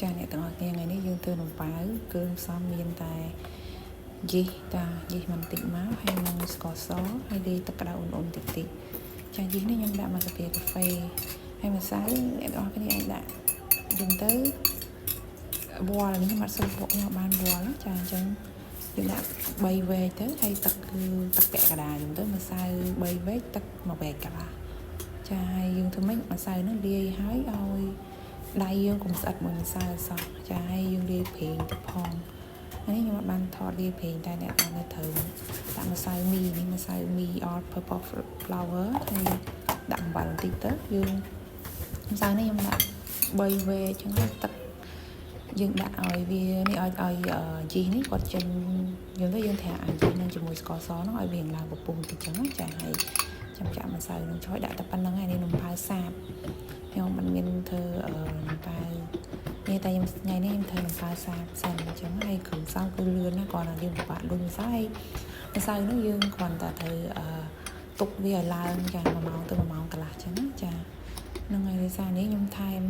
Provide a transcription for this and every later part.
ចាអ្នកទាំងអស់គ្នាថ្ងៃនេះយើងធ្វើនំប៉ាវគ្រឿងផ្សំមានតែយីមិនតិចមកហើយនឹងស្ករសហើយលាយទឹកក្តៅអ៊ុនៗតិចចាយីនេះខ្ញុំដាក់មកស្ពាយកាហ្វេហើយម្សៅអ្នកទាំងអស់គ្នាអាចដាក់យើងទៅវ៉ាល់នេះខ្ញុំអត់សូវពួកខ្ញុំបានវ៉ាល់ចាអញ្ចឹងយើងដាក់3វែកទៅហើយទឹកគឺទឹកពាក់កណ្ដាលខ្ញុំទៅម្សៅ3វែកទឹក1វែកកន្លះចាហើយយើងធ្វើម៉េចម្សៅនោះលាយហើយឲ្យដៃយើងកុំស្អិតមួយម្សៅសោះចាហើយយើងលាយប្រេងទៅផងហើយខ្ញុំអត់បានថតលាយប្រេងតែអ្នកតាមត្រូវដាក់ម្សៅមីនេះម្សៅមី all purple flour ហើយដាក់អំបិលបន្តិចទៅយើងម្សៅនេះខ្ញុំដាក់3វែកអញ្ចឹងទឹកយើងដាក់ឲ្យវានេះឲ្យជីនេះគាត់ចិនយើងទៅយើងត្រាក់អាជីនឹងជាមួយស្ករសហ្នឹងឲ្យវាឡើងពពុះតិចអញ្ចឹងចាហើយចាំចាក់ម្សៅនឹងឆយដាក់តែប៉ុណ្្នឹងហើយនេះនំប៉ាវសាបខ្ញុំមិនមានធ្វើនំប៉ាវនេះតែខ្ញុំថ្ងៃនេះខ្ញុំធ្វើនំប៉ាវសាបសិនអញ្ចឹងហើយគ្រឿងផ្សំគឺលឿនណាគាត់យើងពិបាកលុញម្សៅហើយម្សៅនោះយើងគ្រាន់តែត្រូវទុកវាឲ្យឡើងចា1ម៉ោងទៅ1ម៉ោងកន្លះអញ្ចឹងចាហ្នឹងហើយដោយសារនេះខ្ញុំថែម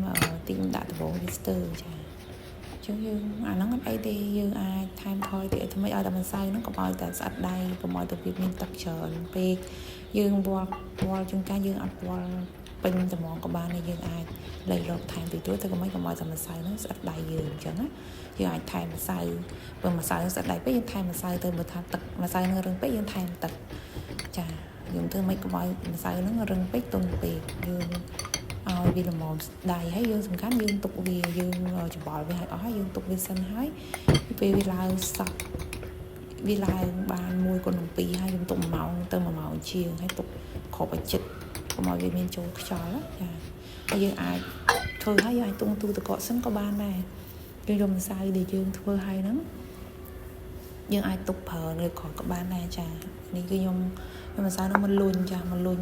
ទីខ្ញុំដាក់ដំបូងវាស្ទើរចាចឹងយើងអាហ្នឹងអត់អីទេយើងអាចថែមថយទៀតថ្មីឲ្យតែម្សៅហ្នឹងកុំឲ្យតែស្អិតដៃកុំឲ្យទៅវាមានទឹកច្រើនពេកយើងវល់ជួនកាលយើងអត់វល់ពេញត្មងក៏បានយើងអាចលៃលកថែមពីទួទៅកុំឲ្យតែម្សៅហ្នឹងស្អិតដៃយើងអញ្ចឹងណាយើងអាចថែមម្សៅបើម្សៅស្អិតដៃពេកយើងថែមម្សៅទៅបើថាទឹកម្សៅហ្នឹងរឹងពេកយើងថែមទឹកចាយើងធ្វើមិនកុំឲ្យម្សៅហ្នឹងរឹងពេកទន់ពេកយើងឲ្យវាល្មមដៃហើយយើងសំខាន់យើងទុកវាយើងច្បល់វាឲ្យអស់ហើយយើងទុកវាសិនហើយពេលវាឡើងសក់វាឡើងបាន1 គុណនឹង 2ហើយយើងទុក1ម៉ោងទៅ1ម៉ោងជាងហើយទុកគ្រប់ឲ្យជិតកុំឲ្យវាមានចូលខ្យល់ចាហើយយើងអាចធ្វើហើយយើងអាចទុំទូទឹកកកសិនក៏បានដែរយើងយកម្សៅដែលយើងធ្វើហើយហ្នឹងយើងអាចទុកប្រើនៅក្រោយក៏បានដែរចានេះគឺខ្ញុំម្សៅនោះមិនលុញចាមិនលុញ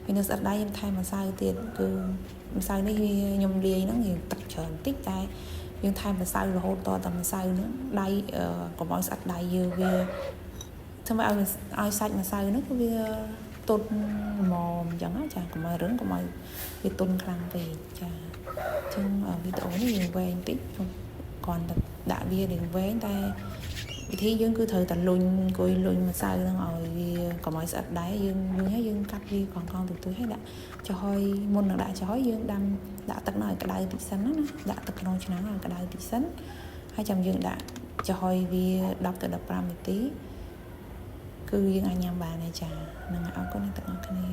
វានៅស្អិតដៃខ្ញុំថែមម្សៅទៀតគឺម្សៅនេះខ្ញុំលាយហ្នឹងយើងទឹកច្រើនតិចតែយើងថែមម្សៅរហូតតតែម្សៅហ្នឹងដៃកុំឲ្យស្អិតដៃយើងវាធ្វើឲ្យសាច់ម្សៅហ្នឹងគឺវាទន់ល្មមអញ្ចឹងចាកុំឲ្យរឹងកុំឲ្យវាទន់ខ្លាំងពេកចាអញ្ចឹងវីដេអូនេះយើងវែងតិចគ្រាន់តែដាក់វារៀងវែងតែវិធីយើងគឺត្រូវតែលុញអង្គុយលុញម្សៅហ្នឹងឲ្យវាកុំឲ្យស្អិតដែរយើងលុញហើយយើងកាត់វាកង់ទូហើយដាក់ចំហុយមុននឹងដាក់ចំហុយយើងដាំដាក់ទឹកនោះឲ្យក្តៅតិចសិនណាដាក់ទឹកក្នុងឆ្នាំងឲ្យក្តៅតិចសិនហើយចាំយើងដាក់ចំហុយវា10ទៅ15នាទីគឺយើងអាចញ៉ាំបានហើយចាហ្នឹងអរគុណអ្នកទាំងអស់គ្នា